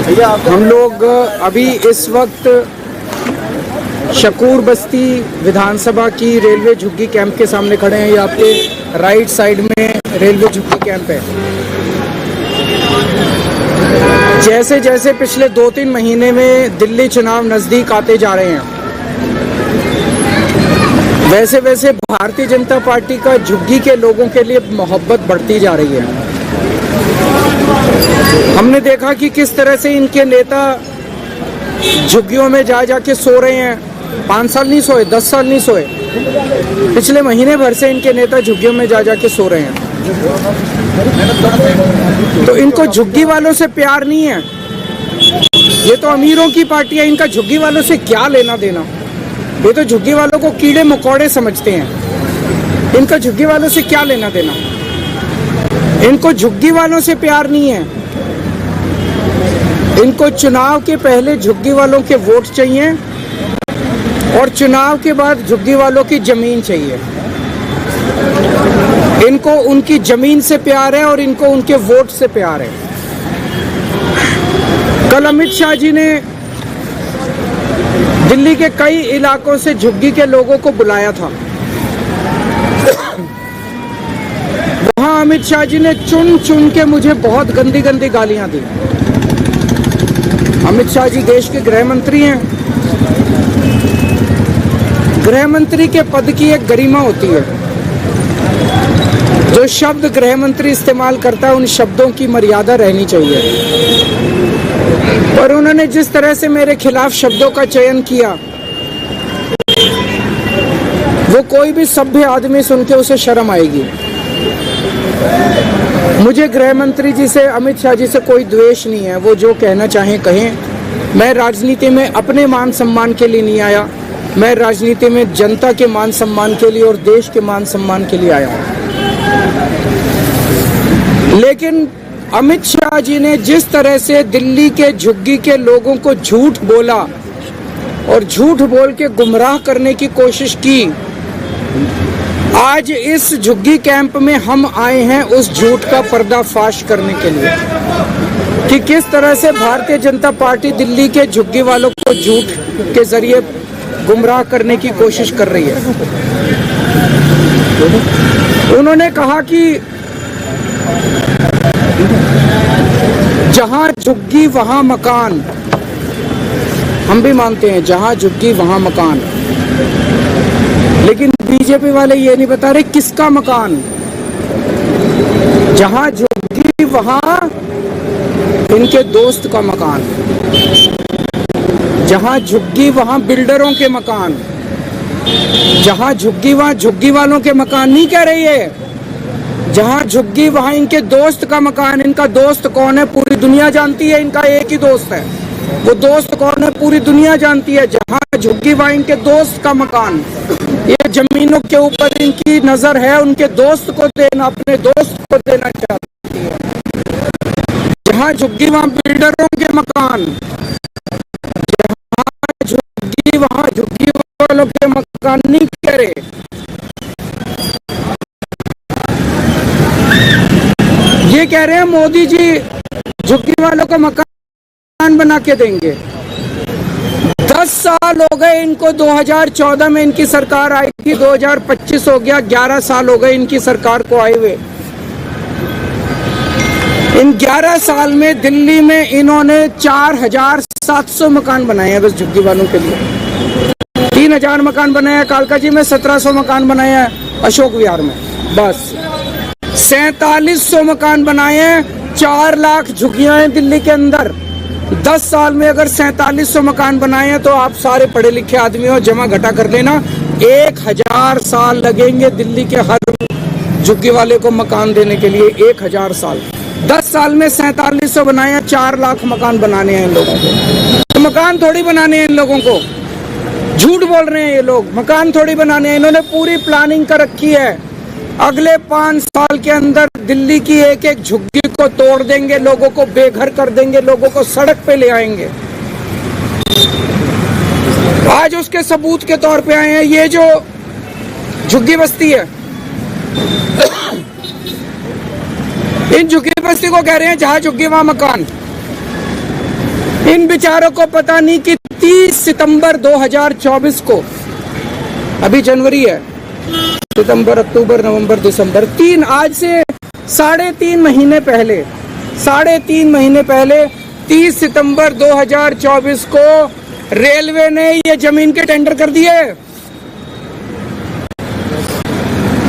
हम लोग अभी इस वक्त शकूर बस्ती विधानसभा की रेलवे झुग्गी कैंप के सामने खड़े हैं। ये आपके राइट साइड में रेलवे झुग्गी कैंप है। जैसे जैसे पिछले 2-3 महीने में दिल्ली चुनाव नज़दीक आते जा रहे हैं, वैसे वैसे भारतीय जनता पार्टी का झुग्गी के लोगों के लिए मोहब्बत बढ़ती जा रही है। हमने देखा कि किस तरह से इनके नेता झुग्गियों में जा जाके सो रहे हैं। 5 साल नहीं सोए, 10 साल नहीं सोए, पिछले महीने भर से इनके नेता झुग्गियों में जा जाके सो रहे हैं। तो इनको झुग्गी वालों से प्यार नहीं है। ये तो अमीरों की पार्टी है, इनका झुग्गी वालों से क्या लेना देना। ये तो झुग्गी वालों को कीड़े मकोड़े समझते हैं। इनका झुग्गी वालों से क्या लेना देना। इनको झुग्गी वालों से प्यार नहीं है। इनको चुनाव के पहले झुग्गी वालों के वोट चाहिए और चुनाव के बाद झुग्गी वालों की जमीन चाहिए। इनको उनकी जमीन से प्यार है और इनको उनके वोट से प्यार है। कल अमित शाह जी ने दिल्ली के कई इलाकों से झुग्गी के लोगों को बुलाया था। वहां अमित शाह जी ने चुन चुन के मुझे बहुत गंदी गंदी गालियां दी। अमित शाह जी देश के गृह मंत्री हैं। गृह मंत्री के पद की एक गरिमा होती है। जो शब्द गृह मंत्री इस्तेमाल करता है, उन शब्दों की मर्यादा रहनी चाहिए। पर उन्होंने जिस तरह से मेरे खिलाफ शब्दों का चयन किया, वो कोई भी सभ्य आदमी सुन के उसे शर्म आएगी। मुझे गृह मंत्री जी से, अमित शाह जी से कोई द्वेष नहीं है। वो जो कहना चाहें कहें। मैं राजनीति में अपने मान सम्मान के लिए नहीं आया। मैं राजनीति में जनता के मान सम्मान के लिए और देश के मान सम्मान के लिए आया हूं। लेकिन अमित शाह जी ने जिस तरह से दिल्ली के झुग्गी के लोगों को झूठ बोला और झूठ बोल के गुमराह करने की कोशिश की, आज इस झुग्गी कैंप में हम आए हैं उस झूठ का पर्दाफाश करने के लिए कि किस तरह से भारतीय जनता पार्टी दिल्ली के झुग्गी वालों को झूठ के जरिए गुमराह करने की कोशिश कर रही है। उन्होंने कहा कि जहां झुग्गी वहां मकान। हम भी मानते हैं जहां झुग्गी वहां मकान, लेकिन बीजेपी वाले ये नहीं बता रहे किसका मकान। जहां झुग्गी वहां इनके दोस्त का मकान। जहां झुग्गी वहां बिल्डरों के मकान। जहां झुग्गी वहां झुग्गी वालों के मकान नहीं कह रही है। जहां झुग्गी वहां इनके दोस्त का मकान। इनका दोस्त कौन है पूरी दुनिया जानती है। इनका एक ही दोस्त है। वो दोस्त कौन है पूरी दुनिया जानती है। जहां झुग्गी वहां इनके दोस्त का मकान। ये जमीनों के ऊपर इनकी नजर है, उनके दोस्त को देना, अपने दोस्त को देना चाहती है। जहां झुग्गी वहां बिल्डरों के मकान। जहां झुग्गी वहां झुग्गी वालों के मकान नहीं कह रहे। ये कह रहे हैं मोदी जी झुग्गी वालों को मकान बना के देंगे। 10 साल हो गए इनको। 2014 में इनकी सरकार आई थी, 2025 हो गया, 11 साल हो गए इनकी सरकार को आए हुए। इन 11 साल में दिल्ली में इन्होंने 4700 मकान बनाए हैं बस झुग्गी वालों के लिए। 3000 मकान बनाया कालका जी में, 1700 मकान बनाया है अशोक विहार में। बस 4700 मकान बनाए हैं। 4 लाख झुग्गियां हैं दिल्ली के अंदर। 10 साल में अगर 4700 मकान बनाए हैं तो आप सारे पढ़े लिखे आदमी हो, जमा घटा कर देना। 1000 साल लगेंगे दिल्ली के हर झुग्गी वाले को मकान देने के लिए। 1000 साल। 10 साल में 4700 बनाए हैं। 4 लाख मकान बनाने हैं इन लोगों को। तो मकान थोड़ी बनाने हैं इन लोगों को। झूठ बोल रहे हैं ये लोग। मकान थोड़ी बनाने हैं। इन्होंने पूरी प्लानिंग कर रखी है। अगले 5 साल के अंदर दिल्ली की एक एक झुग्गी को तोड़ देंगे, लोगों को बेघर कर देंगे, लोगों को सड़क पे ले आएंगे। आज उसके सबूत के तौर पे आए हैं। ये जो झुग्गी बस्ती है, इन झुग्गी बस्ती को कह रहे हैं जहां झुग्गी वहां मकान। इन बेचारों को पता नहीं कि 30 सितंबर 2024 को, अभी जनवरी है, सितंबर, अक्टूबर, नवंबर, दिसंबर, आज से 3.5 महीने पहले, 3.5 महीने पहले 30 सितंबर 2024 को रेलवे ने ये जमीन के टेंडर कर दिए।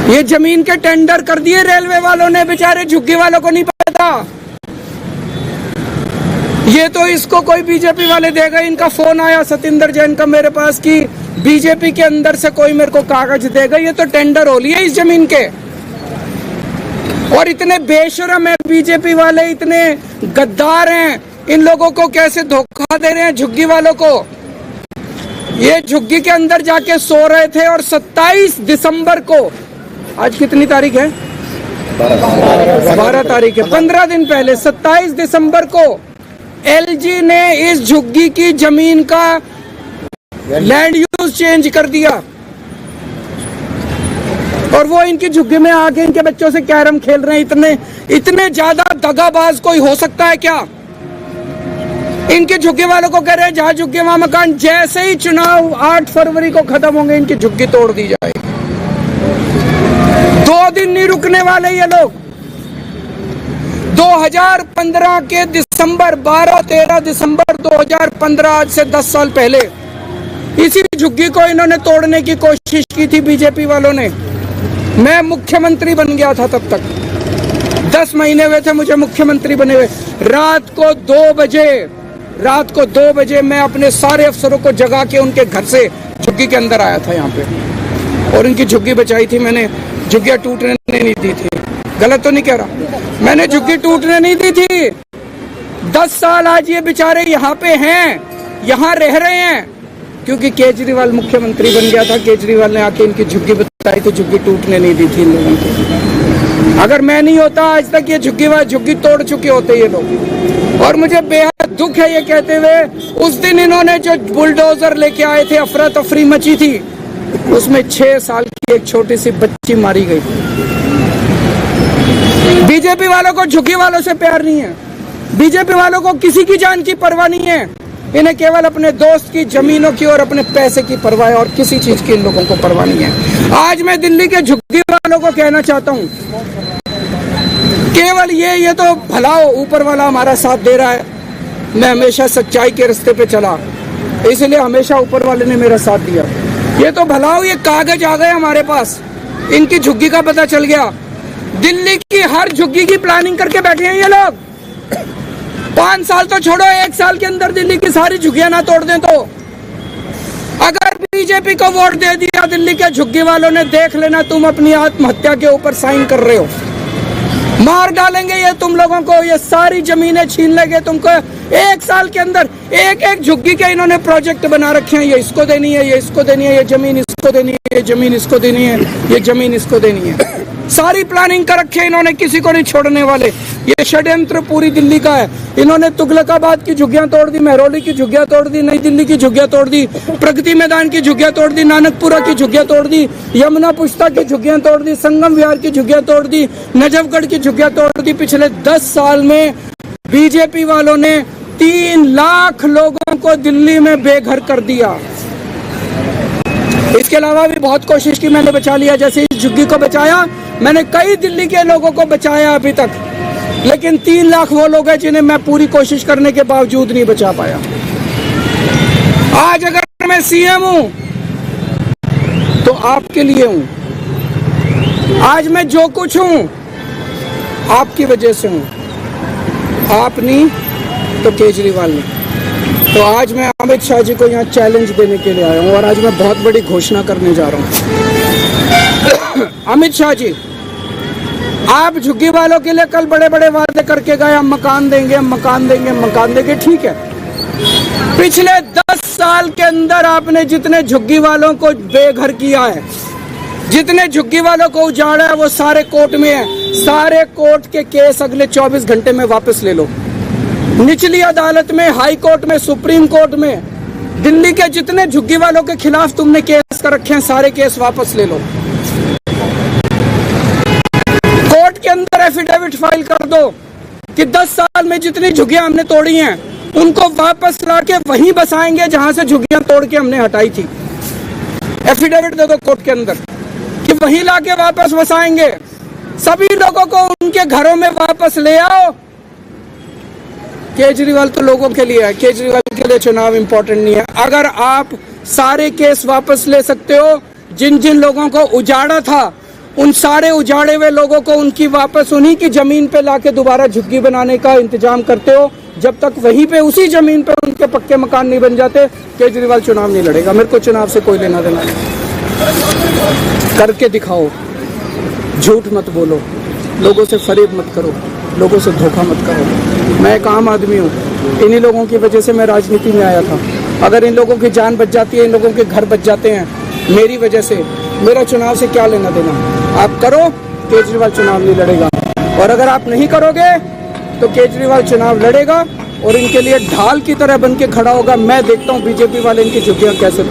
ये जमीन के टेंडर कर दिए रेलवे वालों ने, बेचारे झुग्गी वालों को नहीं पता। ये तो इसको कोई बीजेपी वाले देगा। इनका फोन आया सतिंदर जैन का मेरे पास कि बीजेपी के अंदर से कोई मेरे को कागज देगा। ये तो टेंडर हो लिया इस जमीन के। और इतने बेशरम है बीजेपी वाले, इतने गद्दार हैं, इन लोगों को कैसे धोखा दे रहे हैं झुग्गी वालों को। ये झुग्गी के अंदर जाके सो रहे थे और 27 दिसंबर को, आज कितनी तारीख है? 12 तारीख है, 15 दिन पहले 27 दिसंबर को एलजी ने इस झुग्गी की जमीन का लैंड यूज चेंज कर दिया। और वो इनकी झुग्गी में आके इनके बच्चों से कैरम खेल रहे हैं। इतने ज्यादा दगाबाज कोई हो सकता है क्या? इनके झुग्गी वालों को कह रहे हैं जहां झुग्गी वहां मकान। जैसे ही चुनाव 8 फरवरी को खत्म होंगे इनकी झुग्गी तोड़ दी जाएगी। 2 दिन नहीं रुकने वाले ये लोग। 2015 के दिसंबर 12-13 दिसंबर 2015, आज से 10 साल पहले, इसी झुग्गी को इन्होंने तोड़ने की कोशिश की थी बीजेपी वालों ने। मैं मुख्यमंत्री बन गया था तब तक, 10 महीने हुए थे मुझे मुख्यमंत्री बने हुए। रात को 2 बजे मैं अपने सारे अफसरों को जगा के उनके घर से झुग्गी के अंदर आया था यहाँ पे, और इनकी झुग्गी बचाई थी मैंने। झुग्गियां टूटने नहीं दी थी। गलत तो नहीं कह रहा, मैंने झुग्गी टूटने नहीं दी थी। 10 साल आज ये बेचारे यहाँ पे हैं, यहाँ रह रहे हैं, क्योंकि केजरीवाल मुख्यमंत्री बन गया था। केजरीवाल ने आके इनकी झुग्गी बताई तो झुग्गी टूटने नहीं दी थी इन लोगों को। अगर मैं नहीं होता आज तक ये झुग्गी तोड़ चुके होते ये लोग। और मुझे बेहद दुख है ये कहते हुए, उस दिन इन्होंने जो बुलडोजर लेके आए थे, अफरा तफरी मची थी, उसमें 6 साल की एक छोटी सी बच्ची मारी गई। बीजेपी वालों को झुग्गी वालों से प्यार नहीं है। बीजेपी वालों को किसी की जान की परवाह नहीं है। इन्हें केवल अपने दोस्त की जमीनों की और अपने पैसे की परवाह है, और किसी चीज की इन लोगों को परवाह नहीं है। आज मैं दिल्ली के झुग्गी वालों को कहना चाहता हूं, केवल ये तो भला हो, ऊपर वाला हमारा साथ दे रहा है। मैं हमेशा सच्चाई के रास्ते पे चला, इसलिए हमेशा ऊपर वाले ने मेरा साथ दिया। ये तो भला हो, ये कागज आ गए हमारे पास, इनकी झुग्गी का पता चल गया। दिल्ली की हर झुग्गी की प्लानिंग करके बैठे हैं ये लोग। 5 साल तो छोड़ो, 1 साल के अंदर दिल्ली की सारी झुग्गियां ना तोड़ दें तो। अगर बीजेपी को वोट दे दिया दिल्ली के झुग्गी वालों ने, देख लेना तुम अपनी आत्महत्या के ऊपर साइन कर रहे हो। मार डालेंगे ये तुम लोगों को, ये सारी जमीनें छीन लेंगे तुमको। 1 साल के अंदर एक झुग्गी के इन्होंने प्रोजेक्ट बना रखे हैं। ये इसको देनी है, ये इसको देनी है, ये जमीन इसको देनी है, ये जमीन इसको देनी है, ये जमीन इसको देनी है। सारी प्लानिंग कर रखी है इन्होंने, किसी को नहीं छोड़ने वाले। ये षड्यंत्र पूरी दिल्ली का है। इन्होंने तुगलकाबाद की झुग्गियां तोड़ दी, मेहरौली की झुग्गियां तोड़ दी, नई दिल्ली की झुग्गियां तोड़ दी, प्रगति मैदान की झुग्गियां तोड़ दी, नानकपुरा की झुग्गियां तोड़ दी, यमुना पुष्ता की झुग्गियां तोड़ दी, संगम विहार की झुग्गियां तोड़ दी, नजफगढ़ की झुग्गियां तोड़ दी। पिछले 10 साल में बीजेपी वालों ने 3 लाख लोगों को दिल्ली में बेघर कर दिया। इसके अलावा भी बहुत कोशिश की मैंने, बचा लिया। जैसे इस झुग्गी को बचाया मैंने, कई दिल्ली के लोगों को बचाया अभी तक, लेकिन 3 लाख वो लोग हैं जिन्हें मैं पूरी कोशिश करने के बावजूद नहीं बचा पाया। आज अगर मैं सीएम हूं तो आपके लिए हूं। आज मैं जो कुछ हूं आपकी वजह से हूं। आप नहीं तो केजरीवाल ने। तो आज मैं अमित शाह जी को यहाँ चैलेंज देने के लिए आया हूँ, और आज मैं बहुत बड़ी घोषणा करने जा रहा हूँ। अमित शाह जी, आप झुग्गी वालों के लिए कल बड़े बड़े वादे करके गए, हम मकान देंगे, हम मकान देंगे, मकान देंगे। ठीक है, पिछले 10 साल के अंदर आपने जितने झुग्गी वालों को बेघर किया है, जितने झुग्गी वालों को उजाड़ा है, वो सारे कोर्ट में है। सारे कोर्ट के केस अगले 24 घंटे में वापस ले लो। निचली अदालत में, हाई कोर्ट में, सुप्रीम कोर्ट में, दिल्ली के जितने झुग्गी वालों के खिलाफ तुमने केस कर रखे हैं, सारे केस वापस ले लो। कोर्ट के अंदर एफिडेविट फाइल कर दो कि 10 साल में जितनी झुग्गियां हमने तोड़ी हैं उनको वापस लाके वहीं बसाएंगे जहां से झुग्गियां तोड़ के हमने हटाई थी। एफिडेविट दे दो कोर्ट के अंदर कि वहीं लाके वापस बसाएंगे। सभी लोगों को उनके घरों में वापस ले आओ। केजरीवाल तो लोगों के लिए है, केजरीवाल के लिए चुनाव इंपॉर्टेंट नहीं है। अगर आप सारे केस वापस ले सकते हो, जिन जिन लोगों को उजाड़ा था उन सारे उजाड़े हुए लोगों को उनकी वापस उन्हीं की जमीन पे लाके दोबारा झुग्गी बनाने का इंतजाम करते हो, जब तक वहीं पे उसी जमीन पे उनके पक्के मकान नहीं बन जाते, केजरीवाल चुनाव नहीं लड़ेगा। मेरे को चुनाव से कोई लेना देना नहीं। करके दिखाओ, झूठ मत बोलो, लोगों से फरेब मत करो, लोगों से धोखा मत करो। मैं एक आम आदमी हूँ, इन्हीं लोगों की वजह से मैं राजनीति में आया था। अगर इन लोगों की जान बच जाती है, इन लोगों के घर बच जाते हैं मेरी वजह से, मेरा चुनाव से क्या लेना देना। आप करो, केजरीवाल चुनाव नहीं लड़ेगा। और अगर आप नहीं करोगे तो केजरीवाल चुनाव लड़ेगा और इनके लिए ढाल की तरह बन के खड़ा होगा। मैं देखता हूँ बीजेपी वाले इनकी झुग्गियां कैसे